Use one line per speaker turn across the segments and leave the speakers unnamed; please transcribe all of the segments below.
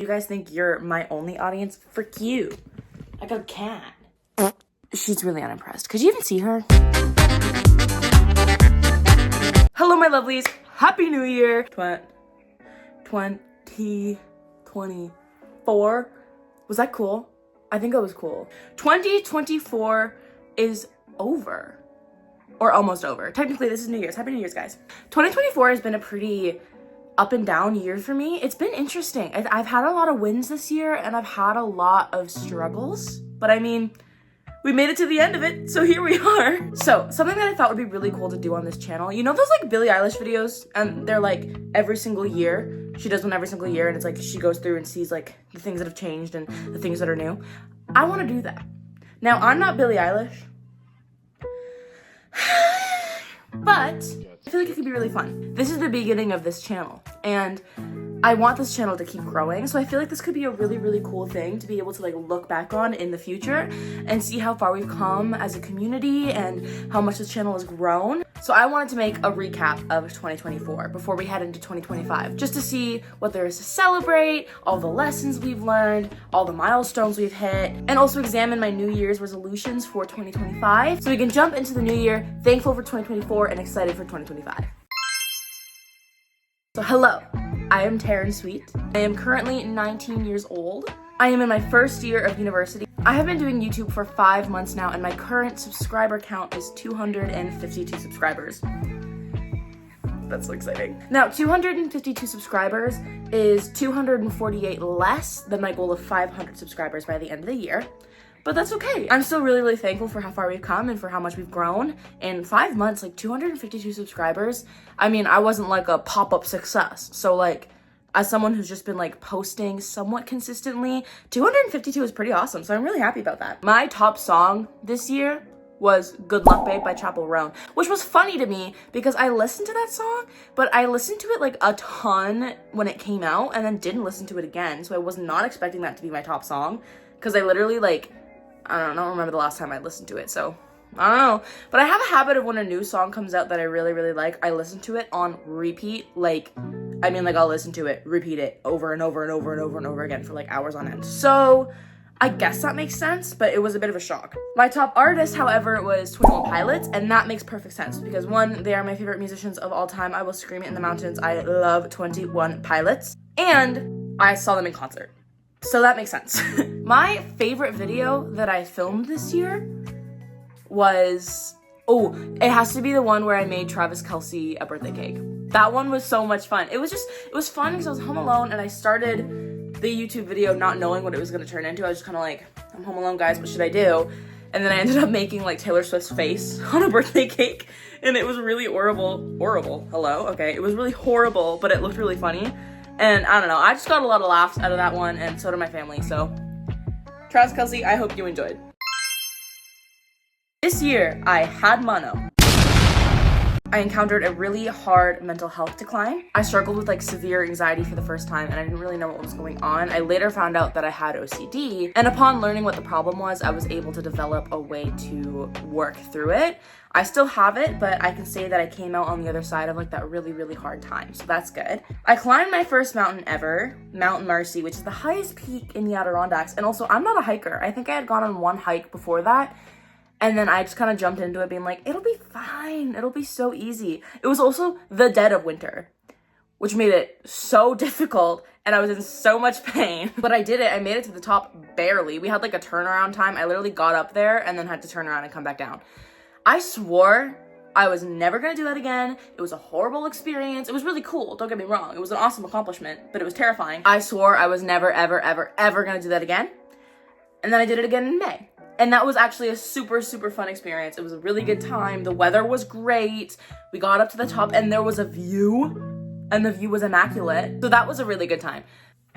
You guys think you're my only audience? Frick you. I got a cat. She's really unimpressed. Could you even see her? Hello, my lovelies. Happy New Year. 2024. Was that cool? I think it was cool. 2024 is over. Or almost over. Technically, this is New Year's. Happy New Year's, guys. 2024 has been a pretty up and down year for me. It's been interesting. I've had a lot of wins this year, and I've had a lot of struggles. But I mean, we made it to the end of it, so here we are. So, something that I thought would be really cool to do on this channel, you know those like Billie Eilish videos? And they're like every single year. She does one every single year, and it's like she goes through and sees like the things that have changed and the things that are new. I want to do that. Now, I'm not Billie Eilish, but I feel like it could be really fun. This is the beginning of this channel, and I want this channel to keep growing, so I feel like this could be a really, really cool thing to be able to like look back on in the future and see how far we've come as a community and how much this channel has grown. So I wanted to make a recap of 2024 before we head into 2025, just to see what there is to celebrate, all the lessons we've learned, all the milestones we've hit, and also examine my New Year's resolutions for 2025 so we can jump into the new year thankful for 2024 and excited for 2025. So hello, I am Taryn Sweet. I am currently 19 years old. I am in my first year of university. I have been doing YouTube for 5 months now, and my current subscriber count is 252 subscribers. That's so exciting. Now, 252 subscribers is 248 less than my goal of 500 subscribers by the end of the year. But that's okay. I'm still really, really thankful for how far we've come and for how much we've grown. In 5 months, like 252 subscribers. I mean, I wasn't like a pop-up success. So like, as someone who's just been like posting somewhat consistently, 252 is pretty awesome. So I'm really happy about that. My top song this year was Good Luck Babe by Chappell Roan, which was funny to me because I listened to that song, but I listened to it like a ton when it came out and then didn't listen to it again. So I was not expecting that to be my top song because I literally like, I don't remember the last time I listened to it, so I don't know. But I have a habit of when a new song comes out that I really, really like, I listen to it on repeat. Like, I mean, like, I'll listen to it, repeat it over and over and over and over and over again for like hours on end. So I guess that makes sense, but it was a bit of a shock. My top artist, however, was 21 Pilots, and that makes perfect sense because one, they are my favorite musicians of all time. I will scream it in the mountains. I love 21 Pilots, and I saw them in concert. So that makes sense. My favorite video that I filmed this year was, it has to be the one where I made Travis Kelce a birthday cake. That one was so much fun. It was fun because I was home alone and I started the YouTube video not knowing what it was gonna turn into. I was just kind of like, I'm home alone, guys, what should I do? And then I ended up making like Taylor Swift's face on a birthday cake, and it was really horrible. Hello? Okay, it was really horrible, but it looked really funny. And I don't know, I just got a lot of laughs out of that one, and so did my family, so. Travis Kelce, I hope you enjoyed. This year, I had mono. I encountered a really hard mental health decline. I struggled with like severe anxiety for the first time, and I didn't really know what was going on. I later found out that I had OCD, and upon learning what the problem was, I was able to develop a way to work through it. I still have it, but I can say that I came out on the other side of like that really, really hard time, so that's good. I climbed my first mountain ever, Mount Marcy, which is the highest peak in the Adirondacks, and also I'm not a hiker. I think I had gone on one hike before that, and then I just kind of jumped into it being like, it'll be fine. It'll be so easy. It was also the dead of winter, which made it so difficult, and I was in so much pain. But I did it. I made it to the top barely. We had like a turnaround time. I literally got up there and then had to turn around and come back down. I swore I was never going to do that again. It was a horrible experience. It was really cool. Don't get me wrong. It was an awesome accomplishment, but it was terrifying. I swore I was never, ever, ever, ever going to do that again. And then I did it again in May. And that was actually a super, super fun experience. It was a really good time. The weather was great. We got up to the top and there was a view, and the view was immaculate. So that was a really good time.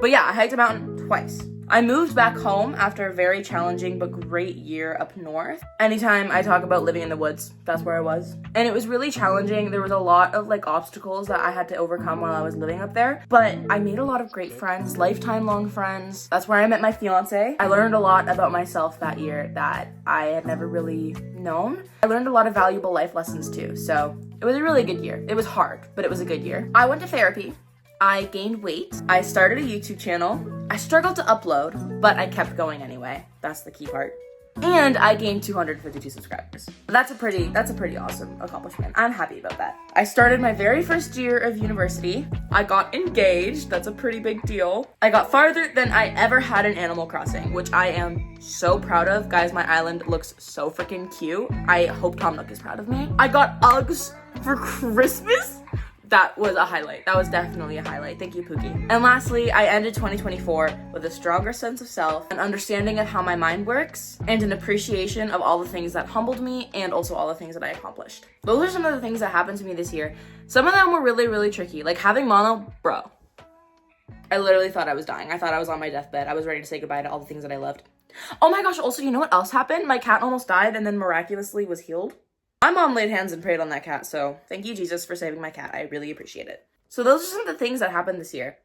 But yeah, I hiked a mountain twice. I moved back home after a very challenging but great year up north. Anytime I talk about living in the woods, that's where I was. And it was really challenging. There was a lot of like obstacles that I had to overcome while I was living up there. But I made a lot of great friends, lifetime long friends. That's where I met my fiance. I learned a lot about myself that year that I had never really known. I learned a lot of valuable life lessons too. So it was a really good year. It was hard, but it was a good year. I went to therapy. I gained weight. I started a YouTube channel. I struggled to upload, but I kept going anyway. That's the key part. And I gained 252 subscribers. That's a pretty awesome accomplishment. I'm happy about that. I started my very first year of university. I got engaged. That's a pretty big deal. I got farther than I ever had in Animal Crossing, which I am so proud of. Guys, my island looks so freaking cute. I hope Tom Nook is proud of me. I got Uggs for Christmas. That was a highlight. That was definitely a highlight. Thank you, Pookie. And lastly, I ended 2024 with a stronger sense of self, an understanding of how my mind works, and an appreciation of all the things that humbled me and also all the things that I accomplished. Those are some of the things that happened to me this year. Some of them were really, really tricky. Like having mono, bro. I literally thought I was dying. I thought I was on my deathbed. I was ready to say goodbye to all the things that I loved. Oh my gosh, also, you know what else happened? My cat almost died and then miraculously was healed. My mom laid hands and prayed on that cat, so thank you, Jesus, for saving my cat. I really appreciate it. So those are some of the things that happened this year.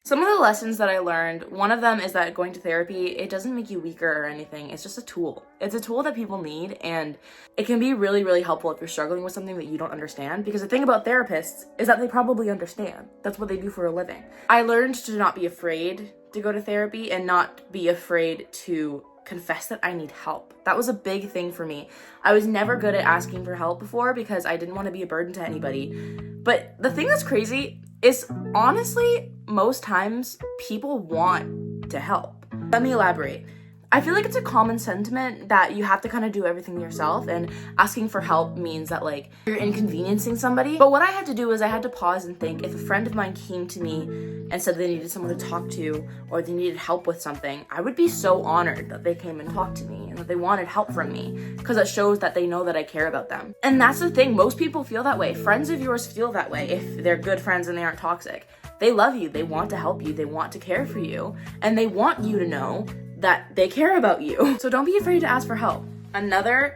Some of the lessons that I learned, one of them is that going to therapy, it doesn't make you weaker or anything. It's just a tool. It's a tool that people need, and it can be really, really helpful if you're struggling with something that you don't understand. Because the thing about therapists is that they probably understand. That's what they do for a living. I learned to not be afraid to go to therapy and not be afraid to confess that I need help. That was a big thing for me. I was never good at asking for help before because I didn't want to be a burden to anybody. But the thing that's crazy is, honestly, most times people want to help. Let me elaborate. I feel like it's a common sentiment that you have to kind of do everything yourself, and asking for help means that like you're inconveniencing somebody. But what I had to do is I had to pause and think, if a friend of mine came to me and said they needed someone to talk to or they needed help with something, I would be so honored that they came and talked to me and that they wanted help from me, because it shows that they know that I care about them. And that's the thing, most people feel that way. Friends of yours feel that way if they're good friends and they aren't toxic. They love you, they want to help you, they want to care for you, and they want you to know that they care about you. So don't be afraid to ask for help. Another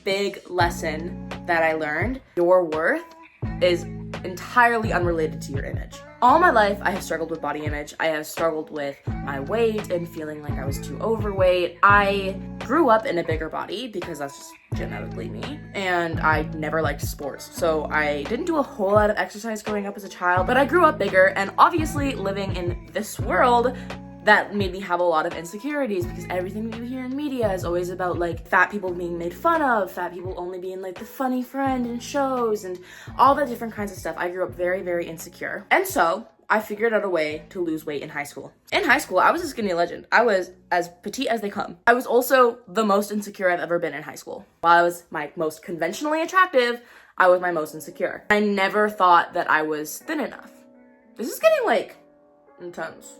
big lesson that I learned, your worth is entirely unrelated to your image. All my life, I have struggled with body image. I have struggled with my weight and feeling like I was too overweight. I grew up in a bigger body because that's just genetically me, and I never liked sports. So I didn't do a whole lot of exercise growing up as a child, but I grew up bigger, and obviously living in this world, that made me have a lot of insecurities, because everything you hear in media is always about like fat people being made fun of, fat people only being like the funny friend in shows, and all the different kinds of stuff. I grew up very, very insecure. And so I figured out a way to lose weight in high school. In high school, I was a skinny legend. I was as petite as they come. I was also the most insecure I've ever been in high school. While I was my most conventionally attractive, I was my most insecure. I never thought that I was thin enough. This is getting like intense.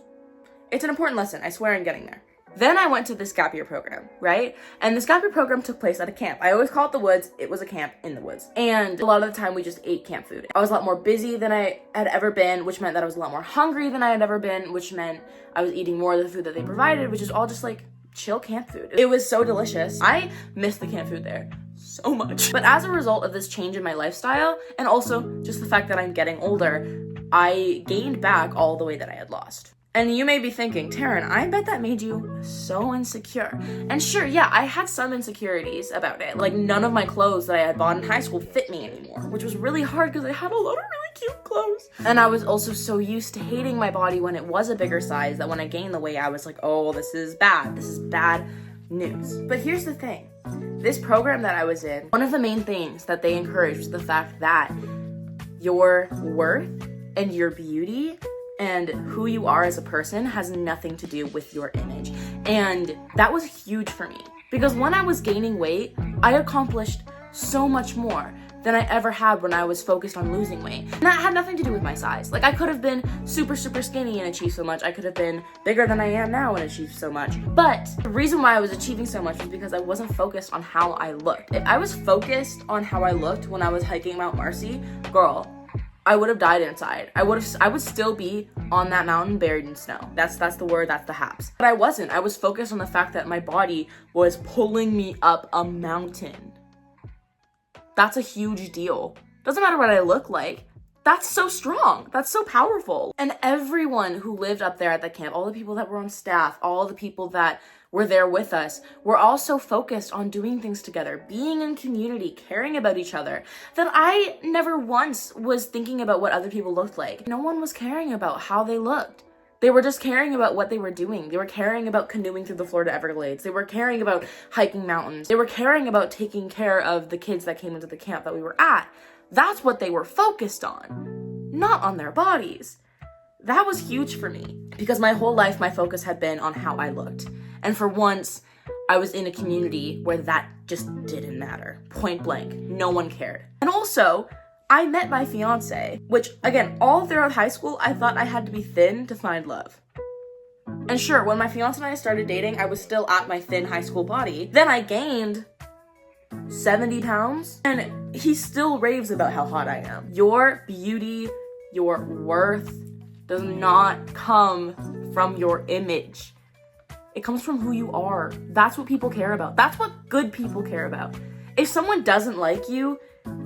It's an important lesson. I swear I'm getting there. Then I went to this gap year program, right? And this gap year program took place at a camp. I always call it the woods. It was a camp in the woods. And a lot of the time we just ate camp food. I was a lot more busy than I had ever been, which meant that I was a lot more hungry than I had ever been, which meant I was eating more of the food that they provided, which is all just like chill camp food. It was so delicious. I miss the camp food there so much. But as a result of this change in my lifestyle, and also just the fact that I'm getting older, I gained back all the weight that I had lost. And you may be thinking, Taryn, I bet that made you so insecure. And sure, yeah, I had some insecurities about it. Like, none of my clothes that I had bought in high school fit me anymore, which was really hard because I had a lot of really cute clothes. And I was also so used to hating my body when it was a bigger size that when I gained the weight, I was like, oh, this is bad. This is bad news. But here's the thing. This program that I was in, one of the main things that they encouraged was the fact that your worth and your beauty and who you are as a person has nothing to do with your image. And that was huge for me, because when I was gaining weight, I accomplished so much more than I ever had when I was focused on losing weight. And that had nothing to do with my size. Like, I could have been super, super skinny and achieved so much. I could have been bigger than I am now and achieved so much. But the reason why I was achieving so much was because I wasn't focused on how I looked. If I was focused on how I looked when I was hiking Mount Marcy, girl, I would have died inside. I would still be on that mountain buried in snow. That's the word, that's the haps. But I wasn't. I was focused on the fact that my body was pulling me up a mountain. That's a huge deal. Doesn't matter what I look like. That's so strong. That's so powerful. And everyone who lived up there at the camp, all the people that were on staff, all the people that were there with us, were all so focused on doing things together, being in community, caring about each other, that I never once was thinking about what other people looked like. No one was caring about how they looked. They were just caring about what they were doing. They were caring about canoeing through the Florida Everglades. They were caring about hiking mountains. They were caring about taking care of the kids that came into the camp that we were at. That's what they were focused on, not on their bodies. That was huge for me because my whole life, my focus had been on how I looked. And for once, I was in a community where that just didn't matter. Point blank. No one cared. And also, I met my fiance, which again, all throughout high school, I thought I had to be thin to find love. And sure, when my fiance and I started dating, I was still at my thin high school body. Then I gained 70 pounds and he still raves about how hot I am. Your beauty, your worth does not come from your image. It comes from who you are. That's what people care about. That's what good people care about. If someone doesn't like you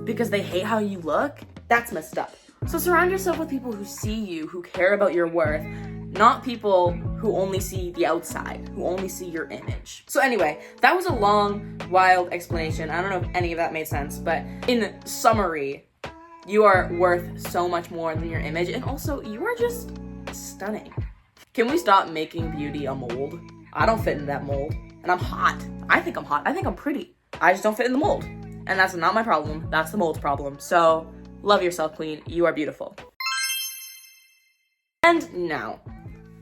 because they hate how you look, that's messed up. So surround yourself with people who see you, who care about your worth, not people who only see the outside, who only see your image. So anyway, that was a long, wild explanation. I don't know if any of that made sense, but in summary, you are worth so much more than your image, and also you are just stunning. Can we stop making beauty a mold? I don't fit in that mold, and I'm hot. I think I'm hot. I think I'm pretty. I just don't fit in the mold, and that's not my problem. That's the mold's problem. So love yourself, queen. You are beautiful. And now,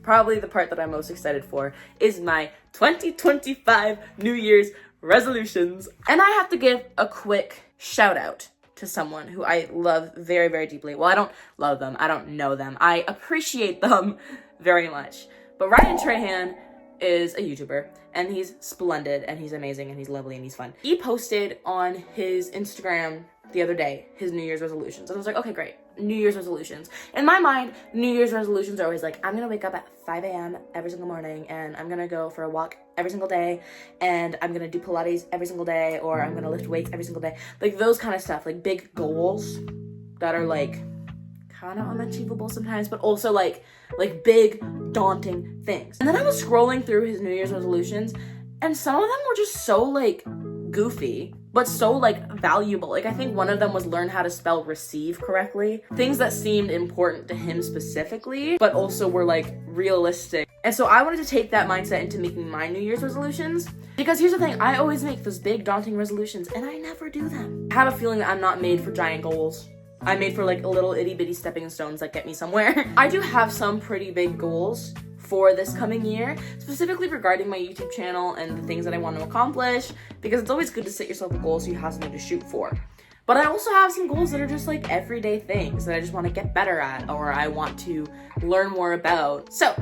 probably the part that I'm most excited for is my 2025 New Year's resolutions. And I have to give a quick shout out to someone who I love very, very deeply. Well, I don't love them. I don't know them. I appreciate them very much. But Ryan Trahan is a YouTuber, and he's splendid, and he's amazing, and he's lovely, and he's fun. He posted on his Instagram the other day his New Year's resolutions, and I was like, okay, great. New Year's resolutions. In my mind, New Year's resolutions are always like, I'm gonna wake up at 5 a.m. every single morning, and I'm gonna go for a walk every single day, and I'm gonna do Pilates every single day, or I'm gonna lift weights every single day. Like those kind of stuff, like big goals that are like kind of unachievable sometimes, but also like big daunting things. And then I was scrolling through his New Year's resolutions, and some of them were just so like goofy, but so like valuable. Like I think one of them was learn how to spell receive correctly. Things that seemed important to him specifically, but also were like realistic. And so I wanted to take that mindset into making my New Year's resolutions. Because here's the thing, I always make those big daunting resolutions and I never do them. I have a feeling that I'm not made for giant goals. I'm made for like little itty bitty stepping stones that get me somewhere. I do have some pretty big goals for this coming year, specifically regarding my YouTube channel and the things that I want to accomplish, because it's always good to set yourself a goal so you have something to shoot for. But I also have some goals that are just like everyday things that I just want to get better at, or I want to learn more about. So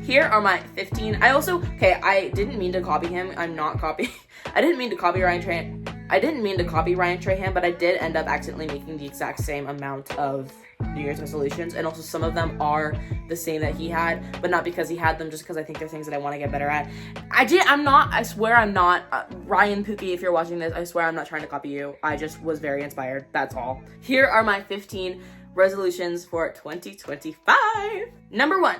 here are my 15. I didn't mean to copy him. I'm not copying. I didn't mean to copy Ryan Trahan, but I did end up accidentally making the exact same amount of New Year's resolutions, and also some of them are the same that he had, but not because he had them, just because I think they're things that I want to get better at. I swear I'm not, Ryan Pookie, if you're watching this, I swear I'm not trying to copy you. I just was very inspired, that's all. Here are my 15 resolutions for 2025. Number 1,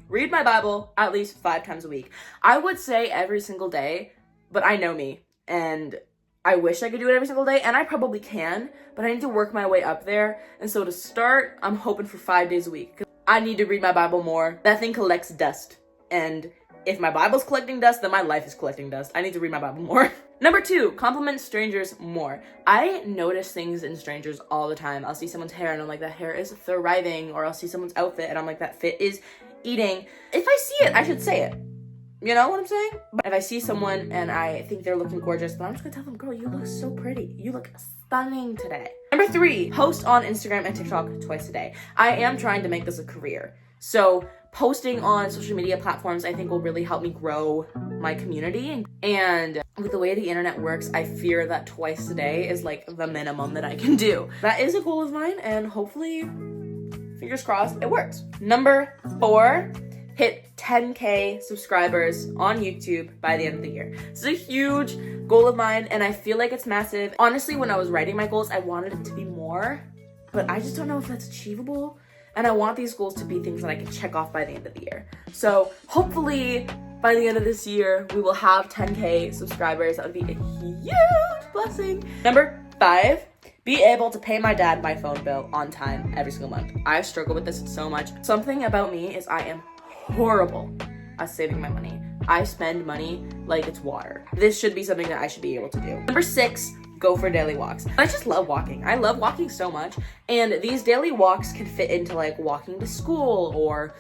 read my Bible at least 5 times a week. I would say every single day, but I know me, and I wish I could do it every single day, and I probably can, but I need to work my way up there. And so to start, I'm hoping for 5 days a week, because I need to read my Bible more. That thing collects dust, and if my Bible's collecting dust, then my life is collecting dust. I need to read my Bible more. Number 2, compliment strangers more. I notice things in strangers all the time. I'll see someone's hair, and I'm like, that hair is thriving, or I'll see someone's outfit, and I'm like, that fit is eating. If I see it, I should say it. You know what I'm saying? But if I see someone and I think they're looking gorgeous, then I'm just gonna tell them, girl, you look so pretty. You look stunning today. Number 3, post on Instagram and TikTok twice a day. I am trying to make this a career. So posting on social media platforms, I think will really help me grow my community. And with the way the internet works, I fear that twice a day is like the minimum that I can do. That is a goal of mine, and hopefully, fingers crossed, it works. Number 4, hit 10K subscribers on YouTube by the end of the year. This is a huge goal of mine, and I feel like it's massive. Honestly, when I was writing my goals, I wanted it to be more, but I just don't know if that's achievable. And I want these goals to be things that I can check off by the end of the year. So hopefully by the end of this year, we will have 10K subscribers. That would be a huge blessing. Number 5, be able to pay my dad my phone bill on time every single month. I struggle with this so much. Something about me is I am horrible at saving my money. I spend money like it's water. This should be something that I should be able to do. Number 6, go for daily walks. I just love walking. I love walking so much. And these daily walks can fit into like walking to school or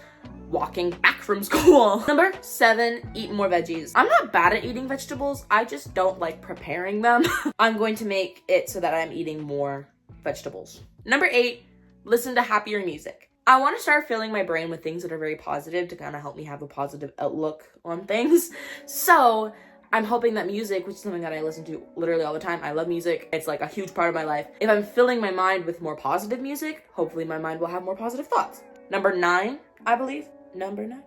walking back from school. Number 7, eat more veggies. I'm not bad at eating vegetables. I just don't like preparing them. I'm going to make it so that I'm eating more vegetables. Number 8, listen to happier music. I want to start filling my brain with things that are very positive to kind of help me have a positive outlook on things. So I'm hoping that music, which is something that I listen to literally all the time. I love music. It's like a huge part of my life. If I'm filling my mind with more positive music, hopefully my mind will have more positive thoughts. Number 9, I believe. Number 9.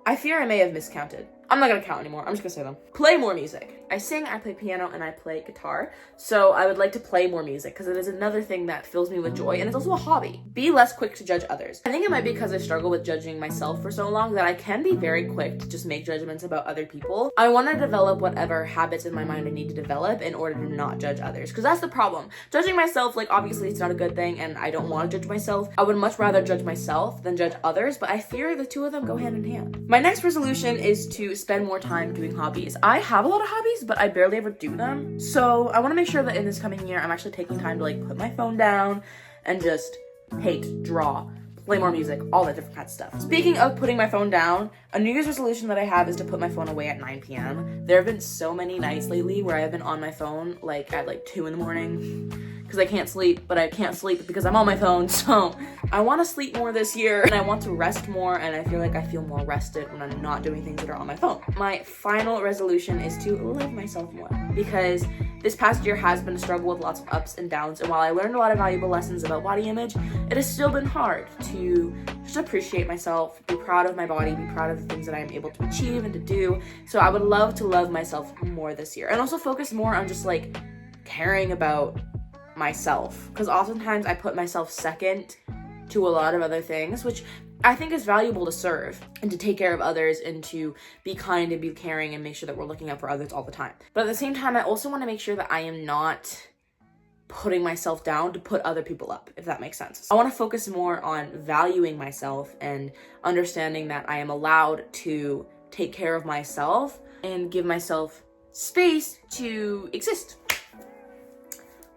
I fear I may have miscounted. I'm not gonna count anymore. I'm just gonna say them. Play more music. I sing, I play piano, and I play guitar. So I would like to play more music because it is another thing that fills me with joy, and it's also a hobby. Be less quick to judge others. I think it might be because I struggle with judging myself for so long that I can be very quick to just make judgments about other people. I want to develop whatever habits in my mind I need to develop in order to not judge others, because that's the problem. Judging myself, like, obviously it's not a good thing, and I don't want to judge myself. I would much rather judge myself than judge others, but I fear the two of them go hand in hand. My next resolution is to spend more time doing hobbies. I have a lot of hobbies, but I barely ever do them. So I want to make sure that in this coming year, I'm actually taking time to like put my phone down and just paint, draw, play more music, all that different kind of stuff. Speaking of putting my phone down, a New Year's resolution that I have is to put my phone away at 9 p.m. There have been so many nights lately where I've been on my phone like at like 2 in the morning because I can't sleep, but I can't sleep because I'm on my phone. So I want to sleep more this year and I want to rest more, and I feel like I feel more rested when I'm not doing things that are on my phone. My final resolution is to love myself more, because this past year has been a struggle with lots of ups and downs, and while I learned a lot of valuable lessons about body image, it has still been hard to just appreciate myself, be proud of my body, be proud of the things that I'm able to achieve and to do. So I would love to love myself more this year, and also focus more on just like caring about myself, because oftentimes I put myself second to a lot of other things, which I think is valuable to serve and to take care of others and to be kind and be caring and make sure that we're looking out for others all the time. But at the same time, I also want to make sure that I am not putting myself down to put other people up, if that makes sense. I want to focus more on valuing myself and understanding that I am allowed to take care of myself and give myself space to exist.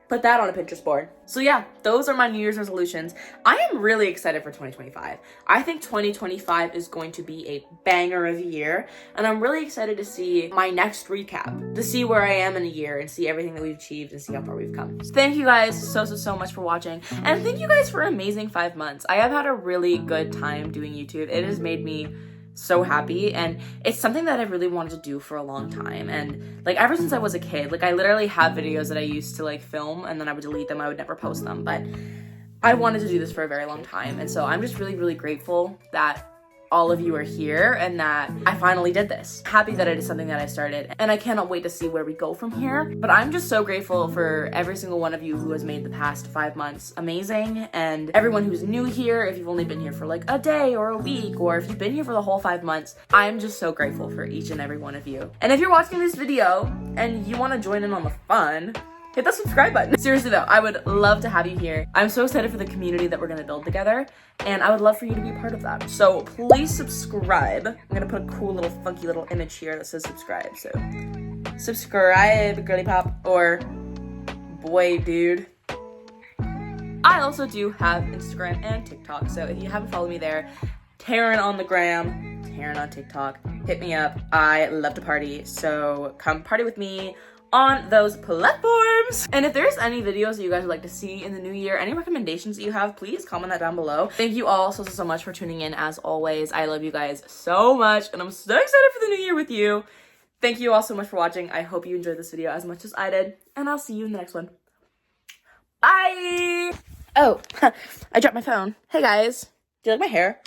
Put that on a Pinterest board. So yeah, those are my New Year's resolutions. I am really excited for 2025. I think 2025 is going to be a banger of a year, and I'm really excited to see my next recap, to see where I am in a year and see everything that we've achieved and see how far we've come. So thank you guys so much for watching, and thank you guys for an amazing 5 months. I have had a really good time doing YouTube. It has made me so happy, and it's something that I really wanted to do for a long time, and like ever since I was a kid. Like I literally have videos that I used to like film and then I would delete them, I would never post them, but I wanted to do this for a very long time, and so I'm just really grateful that all of you are here and that I finally did this. Happy that it is something that I started, and I cannot wait to see where we go from here. But I'm just so grateful for every single one of you who has made the past 5 months amazing, and everyone who's new here, if you've only been here for like a day or a week, or if you've been here for the whole 5 months. I'm just so grateful for each and every one of you. And if you're watching this video and you want to join in on the fun, hit that subscribe button. Seriously though, I would love to have you here. I'm so excited for the community that we're gonna build together, and I would love for you to be a part of that. So please subscribe. I'm gonna put a cool little funky little image here that says subscribe. So subscribe, girly pop, or boy dude. I also do have Instagram and TikTok, so if you haven't followed me there, Taryn on the gram, Taryn on TikTok, hit me up. I love to party, so come party with me on those platforms. And if there's any videos that you guys would like to see in the new year, any recommendations that you have, please comment that down below. Thank you all so much for tuning in. As always, I love you guys so much, and I'm so excited for the new year with you. Thank you all so much for watching. I hope you enjoyed this video as much as I did, and I'll see you in the next one. Bye! Oh, I dropped my phone. Hey guys, do you like my hair?